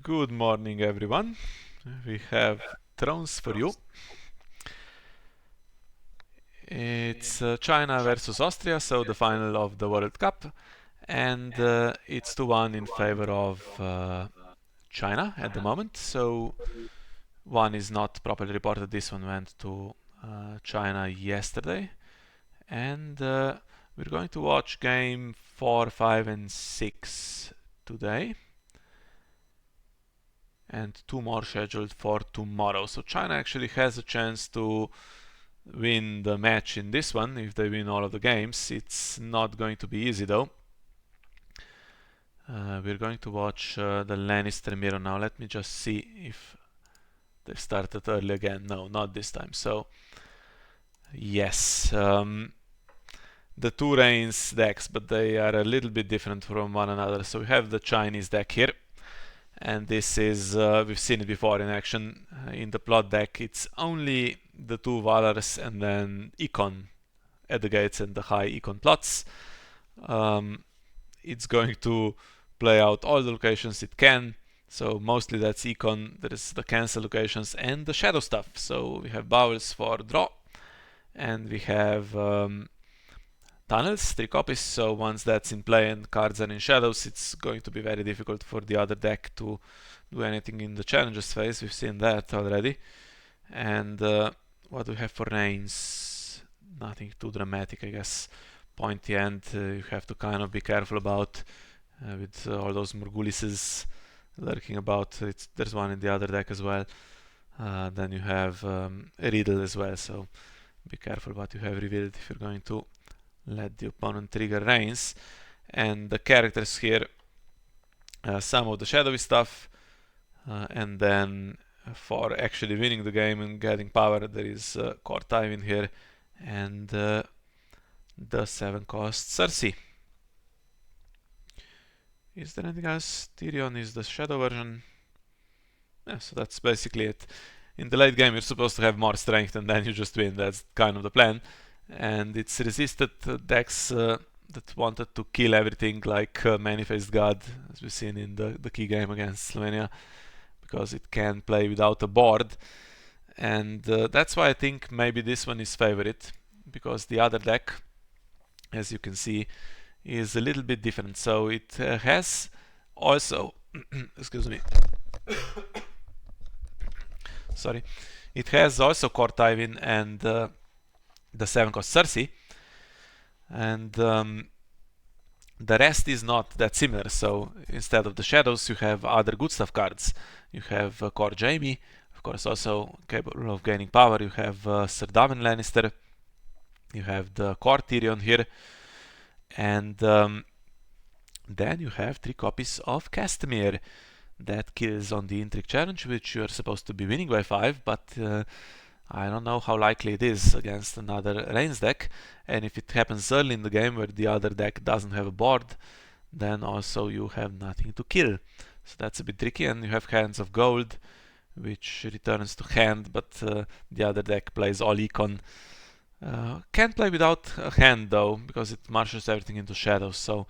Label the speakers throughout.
Speaker 1: Good morning, everyone. We have thrones for you. It's China versus Austria, so the final of the World Cup, and it's 2-1 in favor of China at the moment. So one is not properly reported. This one went to China yesterday, and we're going to watch game 4, 5, and 6 today. And 2 more scheduled for tomorrow. So China actually has a chance to win the match in this one if they win all of the games. It's not going to be easy though. We're going to watch the Lannister mirror now. Let me just see if they started early again. No, not this time. So yes, the two Reigns decks, but they are a little bit different from one another. So we have the Chinese deck here. And this is, we've seen it before in action. In the plot deck, it's only the two Valors and then Econ at the gates and the high Econ plots. It's going to play out all the locations it can. So mostly that's Econ. There is the cancel locations and the shadow stuff. So we have Bowels for draw, and we have tunnels, 3 copies, so once that's in play and cards are in shadows, it's going to be very difficult for the other deck to do anything in the challenges phase. We've seen that already. And what do we have for Reigns? Nothing too dramatic, I guess. Pointy end, you have to kind of be careful about with all those Morgulises lurking about. There's one in the other deck as well. Then you have Riddle as well, so be careful what you have revealed if you're going to let the opponent trigger Reigns. And the characters here, some of the shadowy stuff, and then for actually winning the game and getting power, there is Core Tywin here, and the 7-cost Cersei. Is there anything else? Tyrion is the shadow version. Yeah, so that's basically it. In the late game, you're supposed to have more strength, and then you just win. That's kind of the plan. And it's resisted decks that wanted to kill everything, like Many-Faced God, as we've seen in the key game against Slovenia, because it can play without a board. And that's why I think maybe this one is favorite, because the other deck, as you can see, is a little bit different. So it has also excuse me sorry, it has also Core Tywin and the 7-cost Cersei, and the rest is not that similar. So instead of the shadows, you have other good stuff cards. You have Core Jaime, of course, also capable of gaining power. You have Sir Darwin Lannister. You have the Core Tyrion here, and then you have 3 copies of Castamere. That kills on the Intrigue Challenge, which you are supposed to be winning by 5, but I don't know how likely it is against another Reigns deck. And if it happens early in the game where the other deck doesn't have a board, then also you have nothing to kill. So that's a bit tricky. And you have Hands of Gold, which returns to hand, but the other deck plays all Econ. Can't play without a hand though, because it marshals everything into shadows. So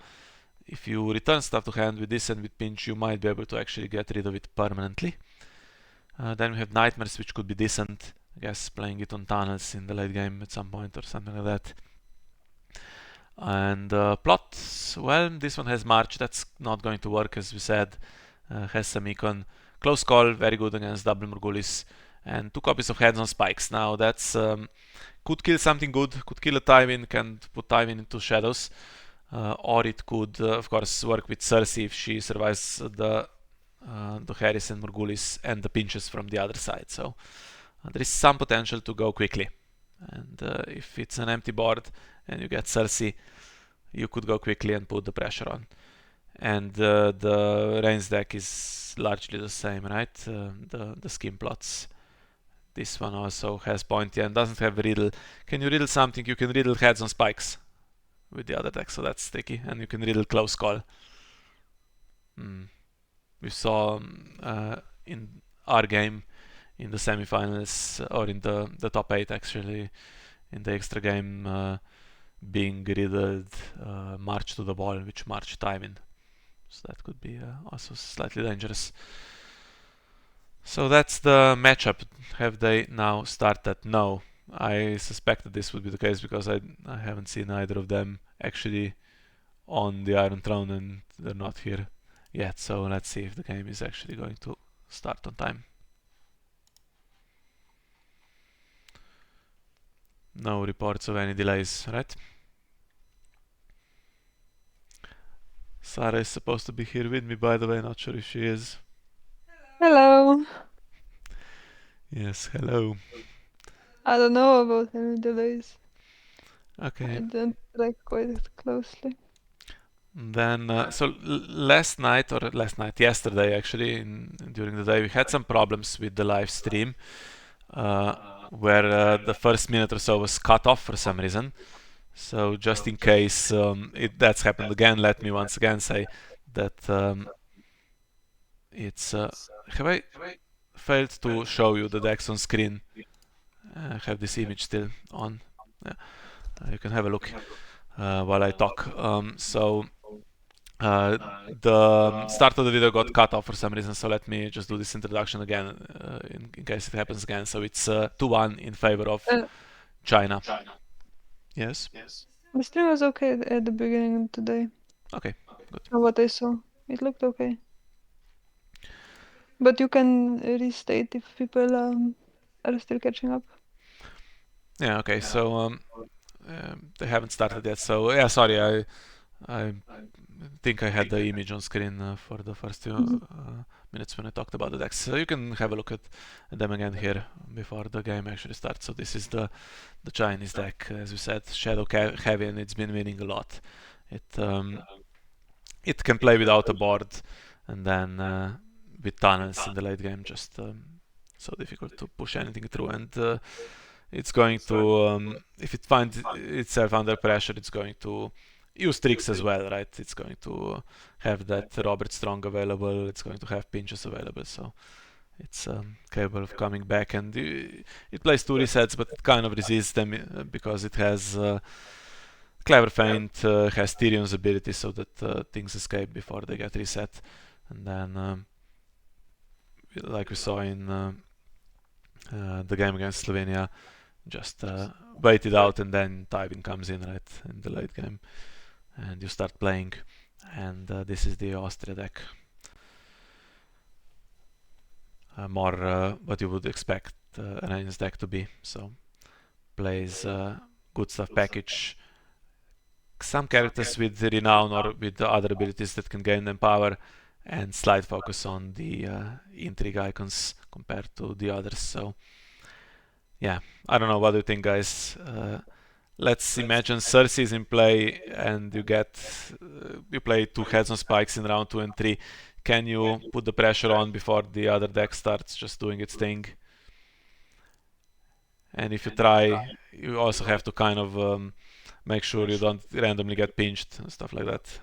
Speaker 1: if you return stuff to hand with this and with Pinch, you might be able to actually get rid of it permanently. Then we have Nightmares, which could be decent. I guess playing it on tunnels in the late game at some point or something like that. And plot, well, this one has March. That's not going to work, as we said. Has some Econ. Close call, very good against double Morgulis. And 2 copies of Heads on Spikes. Now that's could kill something good. Could kill a Tywin, can put Tywin into shadows. Or it could, of course, work with Cersei if she survives the Harris and Morgulis and the pinches from the other side. So there is some potential to go quickly. And if it's an empty board and you get Cersei, you could go quickly and put the pressure on. And the Reigns deck is largely the same, right? The skim plots. This one also has pointy and doesn't have riddle. Can you riddle something? You can riddle Heads on Spikes with the other deck, so that's sticky. And you can riddle Close Call. We saw in our game in the semifinals, or in the top 8 actually, in the extra game, being riddled March to the Ball, which March Tywin. So that could be also slightly dangerous. So that's the matchup. Have they now started? No. I suspected this would be the case because I haven't seen either of them actually on the Iron Throne and they're not here yet. So let's see if the game is actually going to start on time. No reports of any delays, right? Sarah is supposed to be here with me, by the way, not sure if she is.
Speaker 2: Hello.
Speaker 1: Yes, hello.
Speaker 2: I don't know about any delays.
Speaker 1: Okay.
Speaker 2: I don't track quite closely.
Speaker 1: Then, so last night, or yesterday actually, during the day, we had some problems with the live stream uh, where the first minute or so was cut off for some reason. So just in case that's happened again, let me once again say that it's. Have I failed to show you the decks on screen? I have this image still on. Yeah. You can have a look while I talk. The start of the video got cut off for some reason, so let me just do this introduction again in case it happens again. So it's 2-1 in favor of
Speaker 2: Uh,
Speaker 1: China. Yes?
Speaker 2: the stream was okay at the beginning today.
Speaker 1: Okay, good.
Speaker 2: From what I saw, it looked okay. But you can restate if people are still catching up.
Speaker 1: Yeah, okay, so they haven't started yet, so yeah, sorry, I think I had the image on screen for the first few
Speaker 2: Mhm.
Speaker 1: minutes when I talked about the decks. So you can have a look at them again here before the game actually starts. So this is the Chinese deck, as we said, shadow heavy, and it's been winning a lot. It can play without a board, and then with tunnels in the late game, just so difficult to push anything through. And it's going to, if it finds itself under pressure, it's going to use tricks as well, right? It's going to have that Robert Strong available. It's going to have pinches available, so it's capable of coming back. And it plays two resets, but it kind of resists them because it has Clever Feint, has Tyrion's ability, so that things escape before they get reset. And then, like we saw in the game against Slovenia, just wait it out, and then Tywin comes in right in the late game, and you start playing. And this is the Austria deck, more what you would expect an Alliance deck to be. So plays good stuff package, some characters with renown or with other abilities that can gain them power, and slight focus on the intrigue icons compared to the others. So yeah, I don't know, what do you think, guys? Let's imagine Cersei is in play and you play two heads on spikes in round 2 and 3. Can you put the pressure on before the other deck starts just doing its thing? And if you try, you also have to kind of make sure you don't randomly get pinched and stuff like that.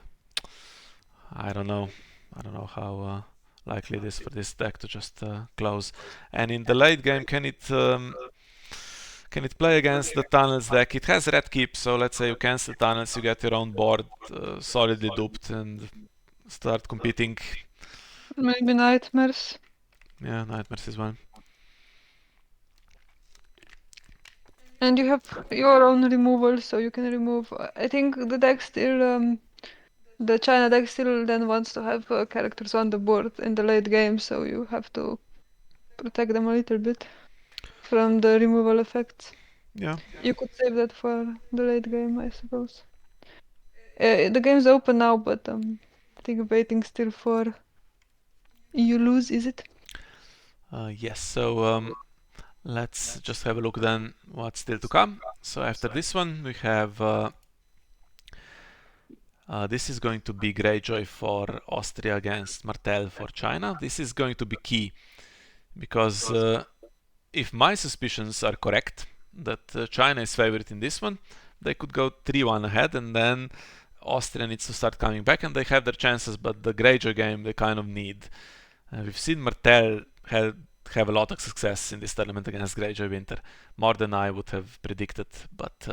Speaker 1: I don't know. I don't know how likely it is for this deck to just close. And in the late game, can it play against the tunnels deck? It has red keep, so let's say you cancel tunnels, you get your own board solidly duped and start competing.
Speaker 2: Maybe nightmares.
Speaker 1: Yeah, nightmares is one.
Speaker 2: And you have your own removal, so you can remove. I think the deck still, the China deck still then wants to have characters on the board in the late game, so you have to protect them a little bit from the removal effects.
Speaker 1: Yeah.
Speaker 2: You could save that for the late game, I suppose. The game's open now, but I think waiting still for you lose, is it?
Speaker 1: Yes, so let's just have a look then what's still to come. So after this one, we have this is going to be Greyjoy for Austria against Martel for China. This is going to be key because if my suspicions are correct that China is favorite in this one, they could go 3-1 ahead, and then Austria needs to start coming back, and they have their chances. But the Greyjoy game they kind of need. We've seen Martel have a lot of success in this tournament against Greyjoy Winter, more than I would have predicted. But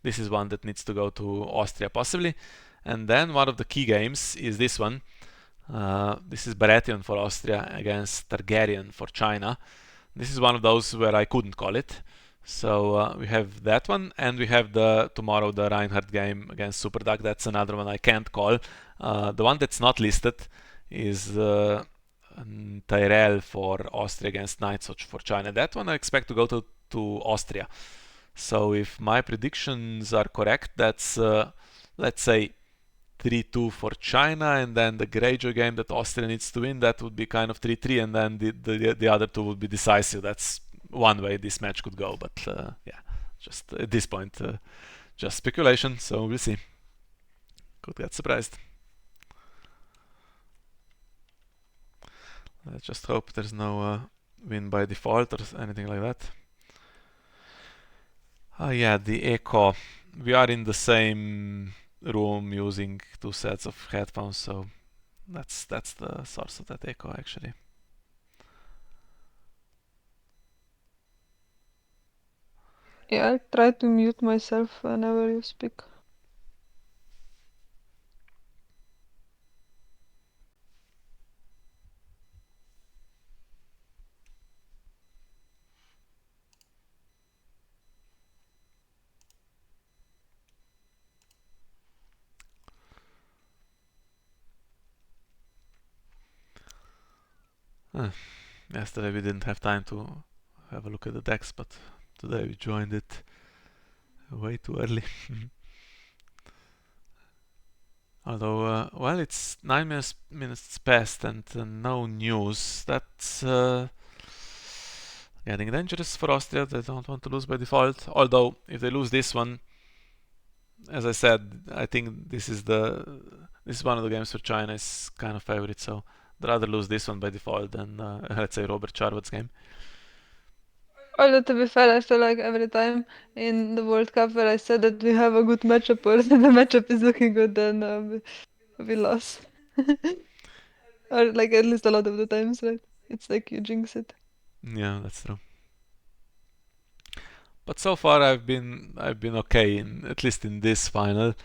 Speaker 1: this is one that needs to go to Austria possibly. And then one of the key games is this one. This is Baratheon for Austria against Targaryen for China. This is one of those where I couldn't call it. So we have that one, and we have tomorrow the Reinhardt game against Superduck. That's another one I can't call. The one that's not listed is Tyrell for Austria against Knights for China. That one I expect to go to Austria. So if my predictions are correct, that's let's say 3-2 for China, and then the Greyjoy game that Austria needs to win, that would be kind of 3-3, and then the other two would be decisive. That's one way this match could go, but yeah, just at this point, just speculation, so we'll see. Could get surprised. Let's just hope there's no win by default or anything like that. Yeah, the echo. We are in the same room using two sets of headphones, so that's the source of that echo actually.
Speaker 2: Yeah, I'll try to mute myself whenever you speak.
Speaker 1: Yesterday we didn't have time to have a look at the decks, but today we joined it way too early. Although, well, it's 9 minutes past and no news. That's getting dangerous for Austria. They don't want to lose by default. Although, if they lose this one, as I said, I think this is one of the games where China is kind of favorite. So I'd rather lose this one by default than let's say Robert Charvat's game.
Speaker 2: Although to be fair, I feel like every time in the World Cup where I said that we have a good matchup or the matchup is looking good, then we lost. Or like at least a lot of the times, right? It's like you jinx it.
Speaker 1: Yeah, that's true. But so far I've been okay at least in this final.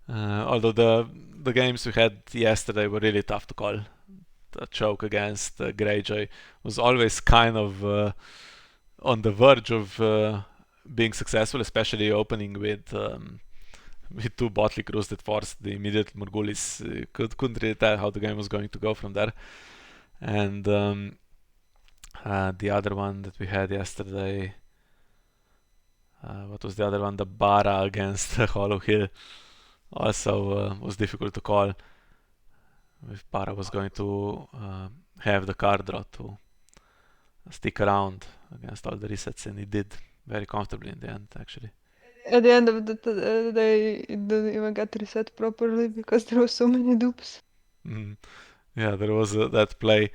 Speaker 1: Although the games we had yesterday were really tough to call. The choke against Greyjoy was always kind of on the verge of being successful, especially opening with two Botley crews that forced the immediate Morgulis. Couldn't really tell how the game was going to go from there. And the other one that we had yesterday, what was the other one? The Bara against Hollow Hill also was difficult to call. If Bara was going to have the card draw to stick around against all the resets, and he did very comfortably in the end, actually.
Speaker 2: At the end of the day, it didn't even get reset properly because there were so many dupes.
Speaker 1: Mm. Yeah, there was that play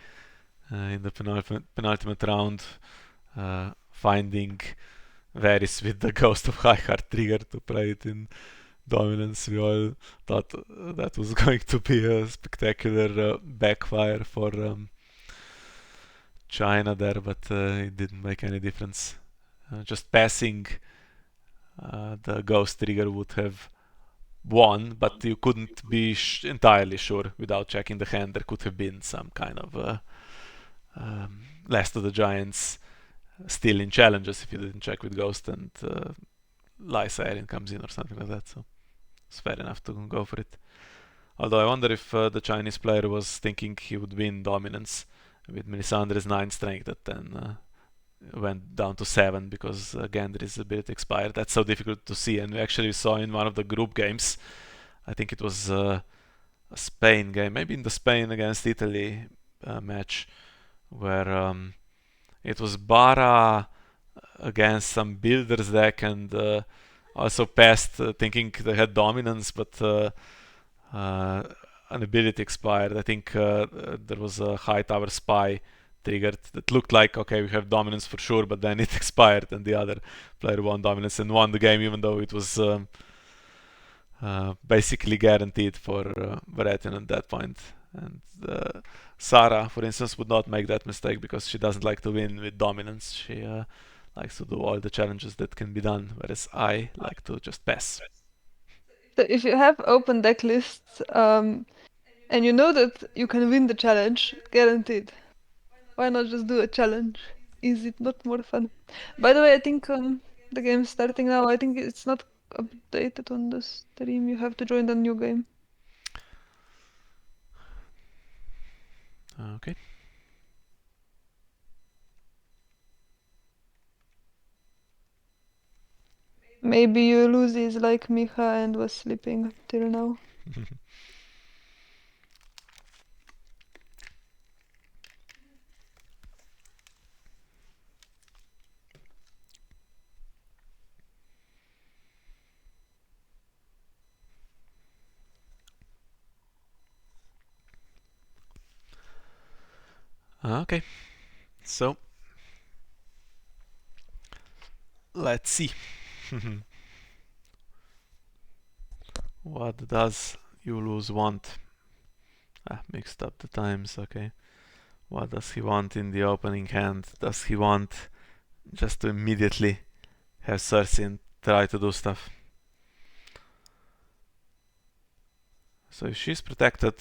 Speaker 1: in the penultimate round, finding Varys with the Ghost of Highheart trigger to play it in dominance. We all thought that was going to be a spectacular backfire for China there, but it didn't make any difference. Just passing the Ghost trigger would have won, but you couldn't be entirely sure without checking the hand. There could have been some kind of Last of the Giants still in challenges if you didn't check with Ghost and Lysa Arryn comes in or something like that. So it's fair enough to go for it. Although I wonder if the Chinese player was thinking he would win dominance with Melisandre's 9 strength that then went down to 7 because Gendry's ability expired. That's so difficult to see, and we actually saw in one of the group games, I think it was a Spain game, maybe in the Spain against Italy match, where it was Bara against some builders deck and also passed thinking they had dominance, but an ability expired. I think there was a high tower spy triggered that looked like okay we have dominance for sure, but then it expired and the other player won dominance and won the game even though it was basically guaranteed for Baratheon at that point. And Sarah, for instance, would not make that mistake because she doesn't like to win with dominance. She likes to do all the challenges that can be done, whereas I like to just pass.
Speaker 2: So if you have open deck lists, And you know that you can win the challenge, guaranteed. Why not just do a challenge? Is it not more fun? By the way, I think the game's starting now. I think it's not updated on the stream. You have to join the new game.
Speaker 1: Okay.
Speaker 2: Maybe Uluz is like Micha and was sleeping till now.
Speaker 1: Okay. So let's see. What does Uluz want? Mixed up the times, okay. What does he want in the opening hand? Does he want just to immediately have Cersei and try to do stuff? So if she's protected,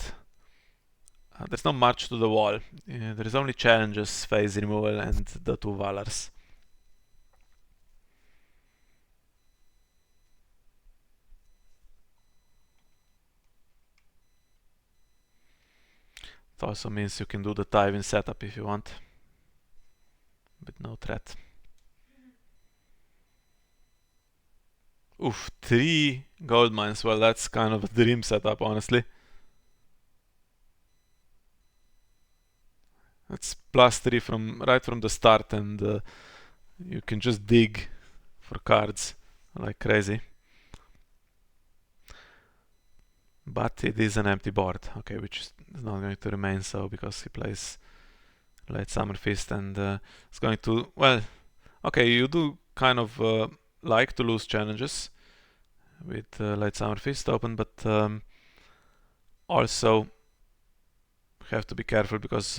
Speaker 1: there's not much to the wall. There is only challenges, phase removal, and the two Valars. It also means you can do the Tywin setup if you want, with no threat. Oof, 3 gold mines. Well, that's kind of a dream setup, honestly. That's +3 right from the start, and you can just dig for cards like crazy. But it is an empty board, okay, which is not going to remain so because he plays Late Summer Feast and it's going to, well, okay, you do kind of like to lose challenges with Late Summer Feast open, but also have to be careful because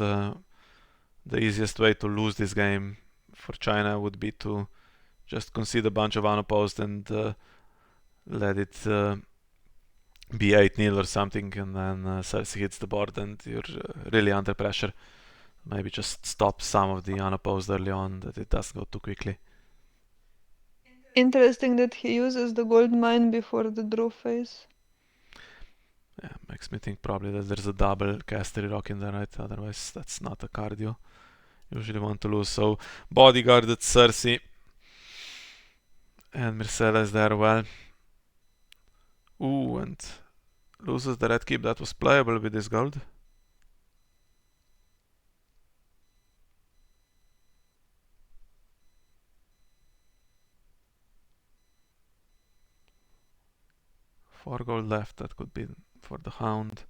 Speaker 1: the easiest way to lose this game for China would be to just concede a bunch of unopposed and let it be 8-0 or something, and then Cersei hits the board and you're really under pressure. Maybe just stop some of the unopposed early on, that it doesn't go too quickly.
Speaker 2: Interesting that he uses the gold mine before the draw phase.
Speaker 1: Yeah, makes me think probably that there's a double Casterly Rock in there, right? Otherwise, that's not a card you usually want to lose. So, bodyguarded Cersei and Myrcella is there. Well, ooh, and loses the red keep. That was playable with this gold. Four gold left. That could be for the Hound,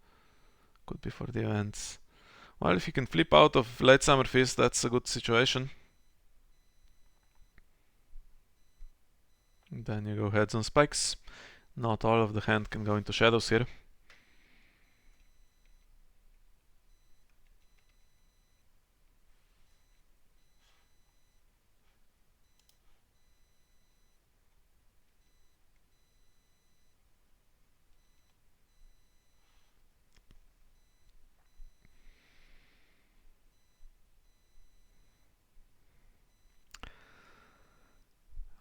Speaker 1: could be for the events. Well, if you can flip out of Late Summer Feast, that's a good situation. Then you go heads on spikes. Not all of the hand can go into shadows here.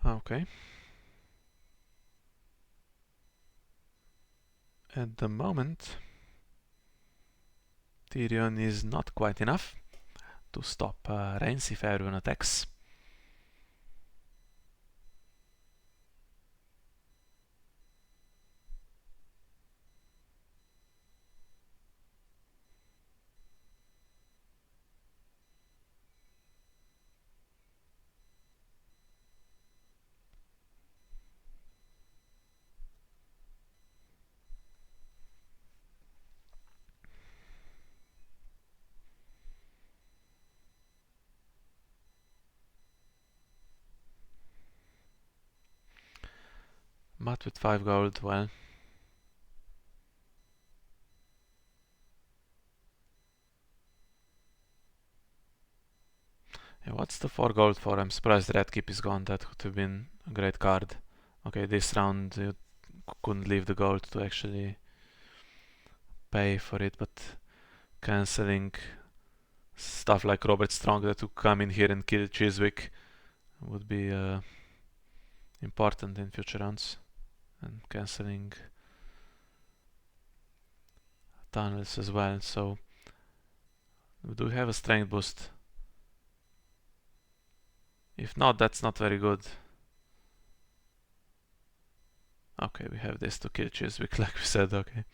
Speaker 1: Okay. At the moment, Tyrion is not quite enough to stop Rhaenys if everyone attacks. But with 5 gold, well. Yeah, what's the 4 gold for? I'm surprised Red Keep is gone. That would have been a great card. Okay, this round you couldn't leave the gold to actually pay for it, but cancelling stuff like Robert Strong that would come in here and kill Chiswick would be important in future rounds. And cancelling tunnels as well, so we do have a strength boost. If not, that's not very good. Okay, we have this to kill Chiswick, like we said, okay.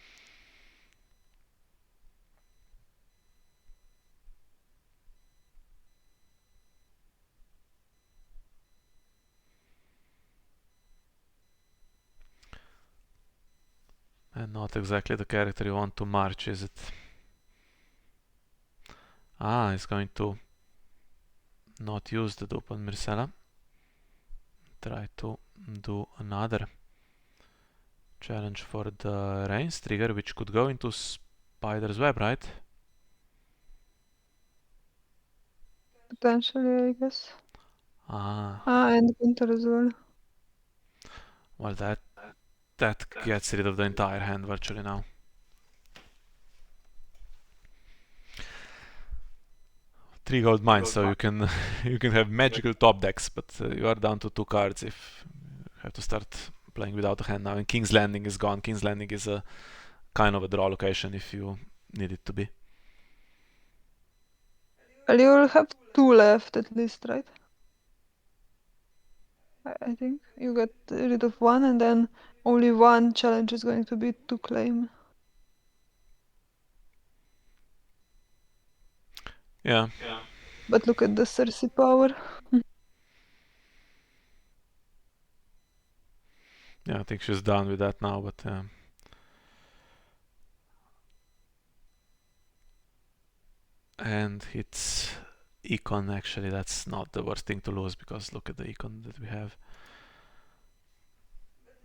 Speaker 1: And not exactly the character you want to march, is it? Ah, he's going to not use the dupe on Myrcella. Try to do another challenge for the Reigns trigger, which could go into Spider's Web, right?
Speaker 2: Potentially, I guess.
Speaker 1: Ah,
Speaker 2: And counter as well.
Speaker 1: well, that gets rid of the entire hand virtually now. 3 gold mines, so you can you can have magical top decks, but you are down to 2 cards if you have to start playing without a hand now. And King's Landing is gone. King's Landing is a kind of a draw location if you need it to be.
Speaker 2: Well, you will have 2 left at least, right? I think you get rid of 1 and then only 1 challenge is going to be to claim.
Speaker 1: Yeah.
Speaker 2: But look at the Cersei power.
Speaker 1: Yeah, I think she's done with that now, but and it's econ actually. That's not the worst thing to lose because look at the econ that we have.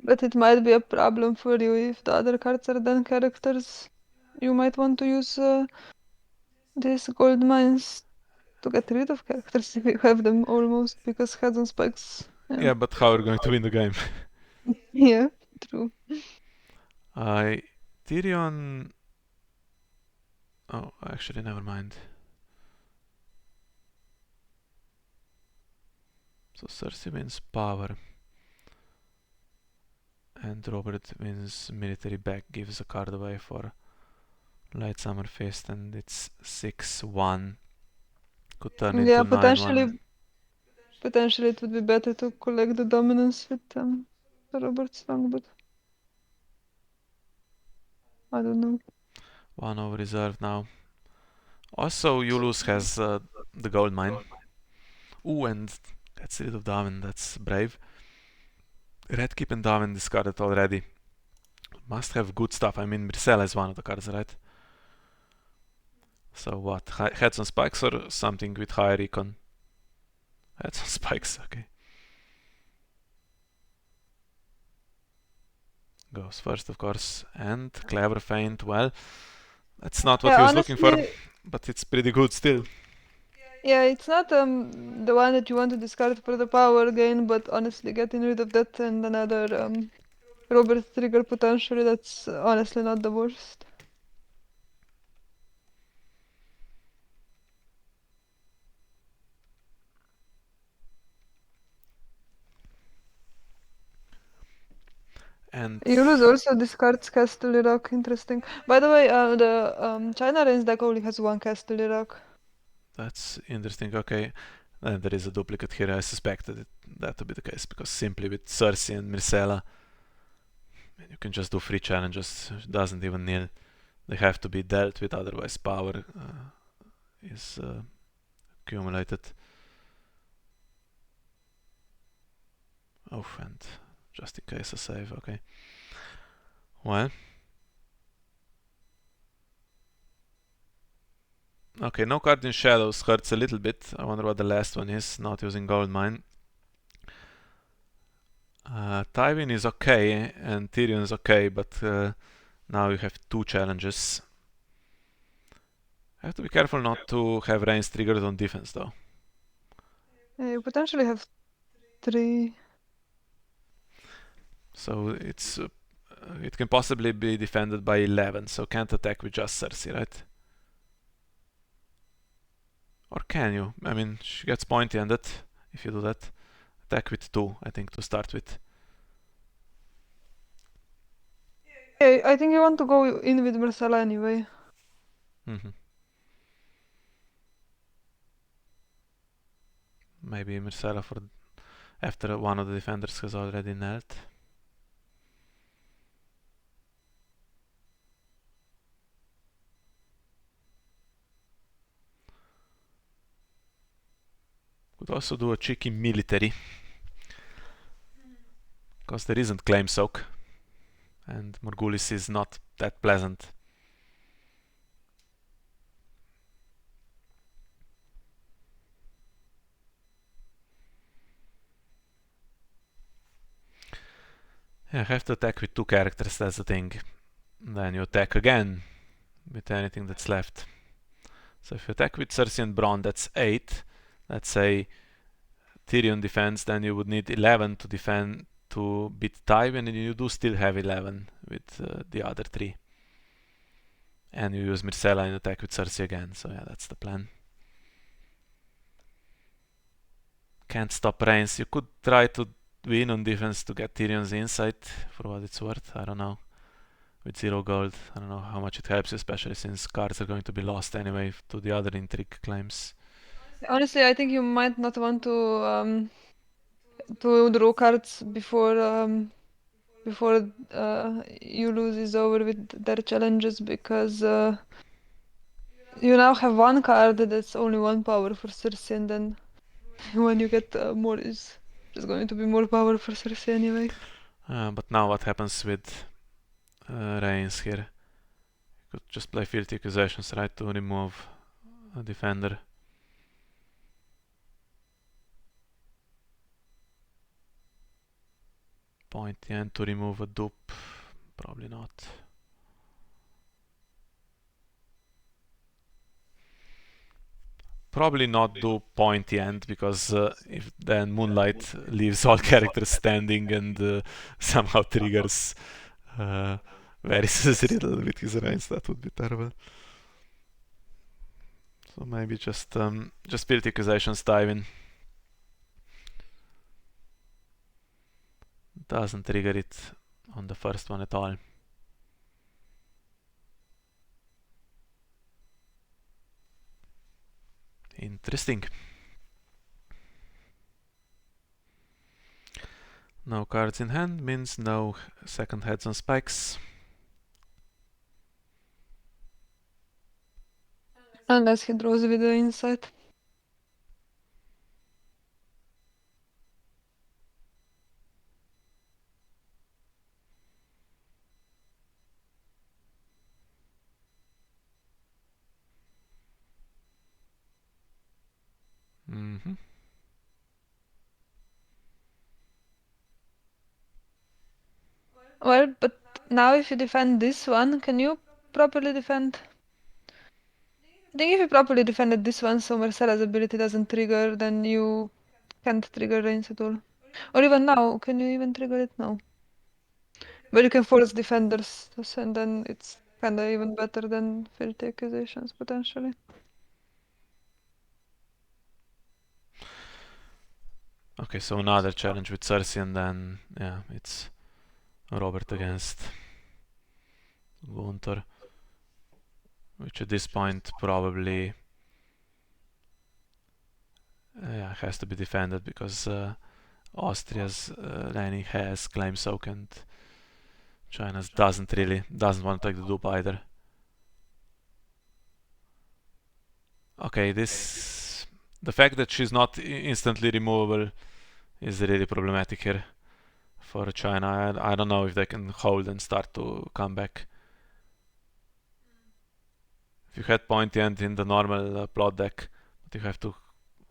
Speaker 2: But it might be a problem for you if the other cards are then characters. You might want to use these gold mines to get rid of characters if you have them almost, because heads on spikes.
Speaker 1: Yeah, but how are we going to win the game?
Speaker 2: Yeah, true.
Speaker 1: Tyrion. Oh, actually, never mind. So Cersei wins power. And Robert wins military back, gives a card away for Light Summer Fist, and it's 6-1. Could turn
Speaker 2: Yeah,
Speaker 1: into 9-1.
Speaker 2: potentially it would be better to collect the dominance with Robert Strong, but I don't know.
Speaker 1: 1 over reserve now. Also, Yulus has the gold mine. Ooh, and gets rid of Darwin, that's brave. Red Keep and Darwin discarded already. Must have good stuff. I mean, Myrcella is one of the cards, right? So what? Heads on spikes or something with higher recon? Heads on spikes, okay. Goes first, of course. And clever feint. Well, that's not what
Speaker 2: Yeah,
Speaker 1: he was looking for,
Speaker 2: honestly,
Speaker 1: but it's pretty good still.
Speaker 2: yeah, it's not the one that you want to discard for the power gain, but honestly, getting rid of that and another Robert trigger potentially, that's honestly not the worst.
Speaker 1: And
Speaker 2: Yunus also discards Castle Rock, interesting. By the way, the China Reigns deck only has 1 Castle Rock.
Speaker 1: that's interesting, okay. And there is a duplicate here. I suspected that to be the case because simply with Cersei and Myrcella, you can just do free challenges. It doesn't even need. They have to be dealt with, otherwise power is accumulated. Oh, and just in case a save, okay. Well. Okay, no card in shadows hurts a little bit. I wonder what the last one is, not using gold mine. Tywin is okay and Tyrion is okay, but now you have 2 challenges. Have to be careful not to have Reigns triggered on defense though.
Speaker 2: Yeah, you potentially have 3.
Speaker 1: So it's it can possibly be defended by 11, so can't attack with just Cersei, right? Or can you? I mean, she gets pointy-ended if you do that. Attack with 2, I think, to start with.
Speaker 2: Yeah, I think you want to go in with Marcella anyway.
Speaker 1: Maybe Myrcella for after one of the defenders has already knelt. Could also do a cheeky military, because there isn't claim soak, and Morgulis is not that pleasant. Yeah, I have to attack with 2 characters, that's the thing. Then you attack again with anything that's left. So if you attack with Cersei and Bronn, that's 8. Let's say Tyrion defends, then you would need 11 to defend to beat Tywin, and you do still have 11 with the other 3. And you use Myrcella and attack with Cersei again, so yeah, that's the plan. Can't stop Reigns. You could try to win on defense to get Tyrion's insight, for what it's worth. I don't know. With 0 gold, I don't know how much it helps, especially since cards are going to be lost anyway to the other intrigue claims.
Speaker 2: Honestly, I think you might not want to draw cards before you lose is over with their challenges, because you now have 1 card that's only 1 power for Cersei, and then when you get more, is just going to be more power for Cersei anyway.
Speaker 1: But now what happens with Reigns here? You could just play Filthy Accusations, right, to remove a defender. Pointy end to remove a dupe. Probably not. Probably not do pointy end, because if then Moonlight leaves all characters standing and somehow triggers Varys' riddle with his reigns, that would be terrible. So maybe just Filthy Accusations Tywin. Doesn't trigger it on the first one at all. Interesting. No cards in hand means no second heads on spikes.
Speaker 2: Unless he draws with the insight. Well, but now if you defend this one, can you properly defend? I think if you properly defended this one, so Marcella's ability doesn't trigger, then you can't trigger Reigns at all. Or even now, can you even trigger it now? But you can force defenders, and then it's kinda even better than Filthy Accusations, potentially.
Speaker 1: Okay, so another challenge with Cersei, and then, yeah, it's Robert against Gunther, which at this point probably has to be defended, because Austria's Lenny has claim soak, and China's doesn't want to take the dupe either. Okay, the fact that she's not instantly removable is really problematic here for China. I don't know if they can hold and start to come back. If you had pointy end in the normal plot deck, but you have to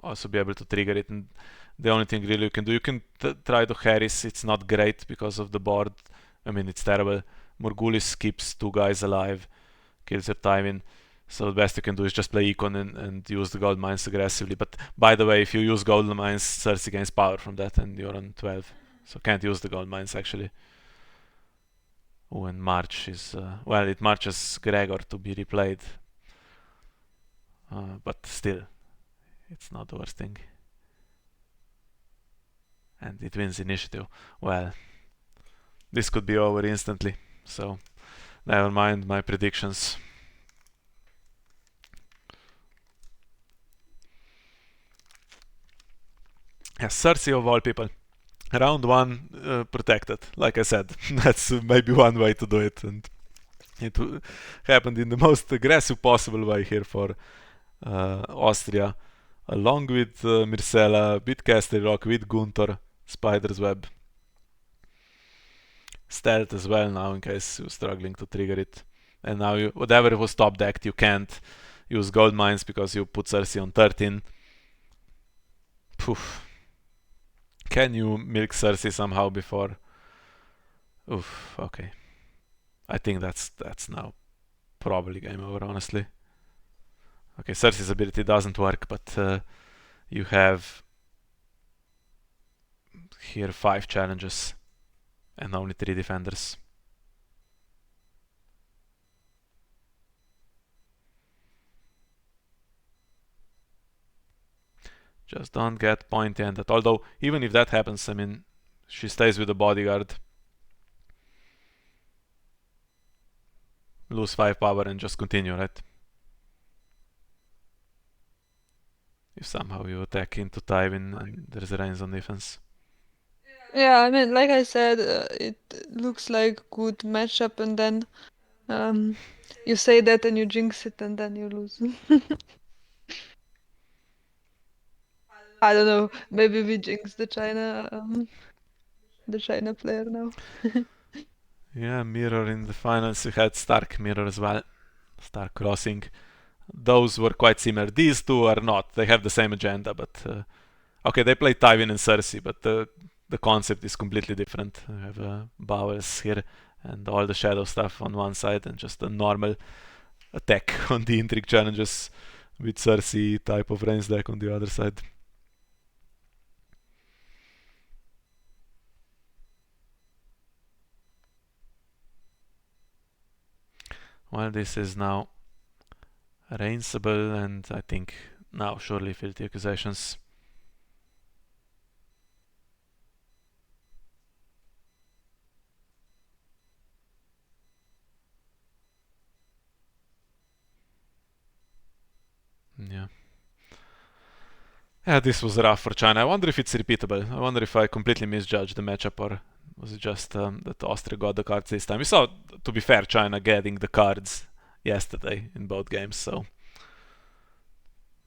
Speaker 1: also be able to trigger it, and the only thing really you can do, you can try to Harris. It's not great because of the board. I mean, it's terrible. Morgulis keeps 2 guys alive, kills your Tywin. So the best you can do is just play Econ and use the gold mines aggressively. But by the way, if you use gold mines, Cersei gains power from that, and you're on 12. So can't use the gold mines actually. Oh, and March is well, it marches Gregor to be replayed, but still, it's not the worst thing. And it wins initiative. Well, this could be over instantly, so never mind my predictions. Yes, Cersei of all people. Round 1 protected, like I said. That's maybe one way to do it, and it happened in the most aggressive possible way here for Austria, along with Myrcella, with Castle Rock, with Gunther, Spider's Web. Stealth as well now in case you're struggling to trigger it. And now whatever was top decked, you can't use gold mines because you put Cersei on 13. Poof. Can you milk Cersei somehow before? Oof, okay. I think that's now probably game over, honestly. Okay, Cersei's ability doesn't work, but you have here 5 challenges and only 3 defenders. Just don't get point-ended. Although, even if that happens, I mean, she stays with the bodyguard. Lose 5 power and just continue, right? If somehow you attack into Tywin and there's a range on defense.
Speaker 2: Yeah, I mean, like I said, it looks like good matchup, and then you say that and you jinx it, and then you lose. I don't know. Maybe we jinx the China player now.
Speaker 1: Yeah, mirror in the finals. You had Stark mirror as well. Stark crossing. Those were quite similar. These two are not. They have the same agenda, but okay, they play Tywin and Cersei, but the concept is completely different. You have bowels here and all the shadow stuff on one side, and just a normal attack on the intrigue challenges with Cersei type of range deck on the other side. Well, this is now rangeable, and I think now surely filthy accusations. Yeah. Yeah, this was rough for China. I wonder if it's repeatable. I wonder if I completely misjudged the matchup, or was it just that Austria got the cards this time? We saw, to be fair, China getting the cards yesterday in both games, so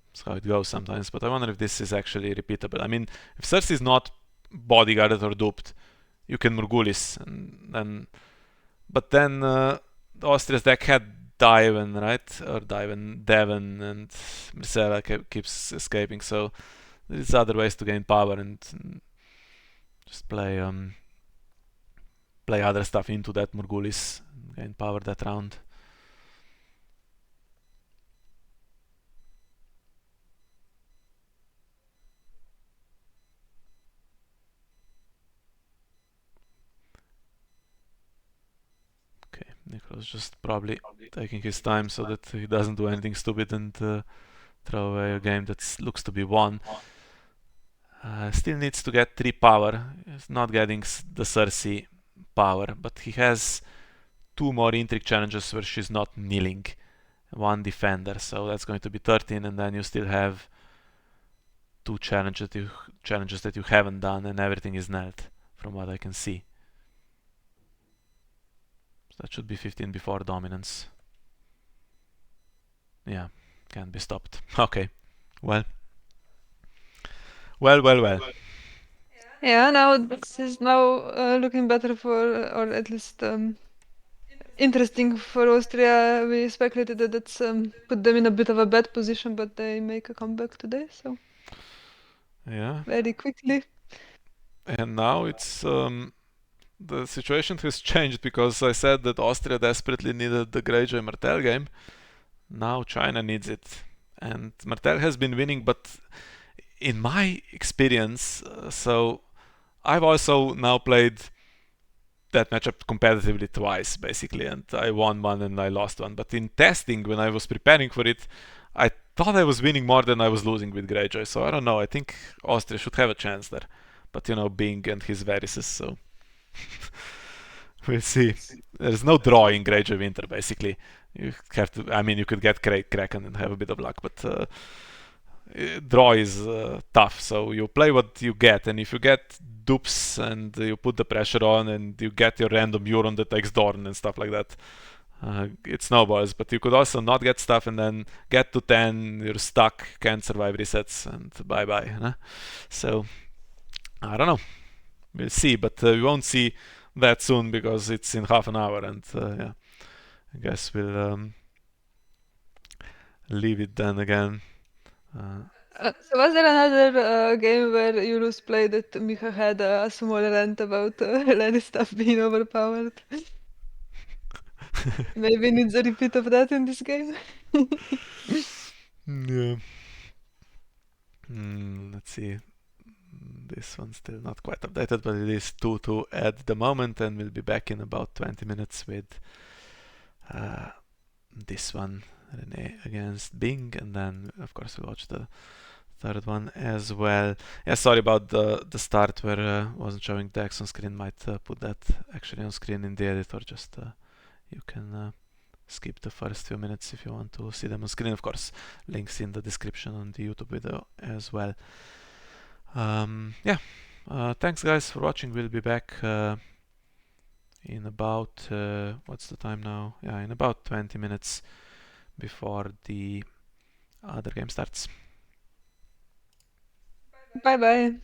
Speaker 1: that's how it goes sometimes. But I wonder if this is actually repeatable. I mean, if Cersei is not bodyguarded or duped, you can Morgulis, and then, but then Austria's deck had Diven, right? Or Devon, and Myrcella keeps escaping. So there's other ways to gain power and just play other stuff into that Morgulis, gain power that round. Okay, Nikolaus just probably taking his time so that he doesn't do anything stupid and throw away a game that looks to be won. Still needs to get 3 power. He's not getting the Cersei power, but he has 2 more intrigue challenges where she's not kneeling. 1 defender, so that's going to be 13, and then you still have 2 challenges that you haven't done, and everything is knelt, from what I can see. So that should be 15 before dominance. Yeah, can't be stopped. Okay, well. Well.
Speaker 2: Yeah, now this is now looking better for, or at least interesting for Austria. We speculated that that's put them in a bit of a bad position, but they make a comeback today, so
Speaker 1: Yeah,
Speaker 2: very quickly.
Speaker 1: and now it's the situation has changed because I said that Austria desperately needed the Greyjoy Martel game. Now China needs it, and Martel has been winning, but in my experience, so I've also now played that matchup competitively twice, basically, and I won one and I lost one. But in testing, when I was preparing for it, I thought I was winning more than I was losing with Greyjoy. So I don't know. I think Austria should have a chance there. But Bing and his varices, so we'll see. There's no draw in Greyjoy Winter, basically. You have to. I mean, you could get Kraken and have a bit of luck, but draw is tough. So you play what you get, and if you get dupes and you put the pressure on, and you get your random Euron that takes Dorn and stuff like that, it snowballs. But you could also not get stuff and then get to 10, you're stuck, can't survive resets, and bye bye. Huh? So I don't know. We'll see, but we won't see that soon because it's in half an hour, and yeah, I guess we'll leave it then again.
Speaker 2: So was there another game where Yunus played that Mika had a small rant about Lannister being overpowered? Maybe needs a repeat of that in this game.
Speaker 1: Yeah. Let's see. This one's still not quite updated, but it is 2-2 at the moment, and we'll be back in about 20 minutes with this one, Rene against Bing, and then of course we'll watch the third one as well. Yeah, sorry about the start where wasn't showing text on screen. Might put that actually on screen in the editor. Just you can skip the first few minutes if you want to see them on screen. Of course, links in the description on the YouTube video as well. Yeah, thanks guys for watching. We'll be back in about what's the time now? Yeah, in about 20 minutes before the other game starts.
Speaker 2: Bye bye.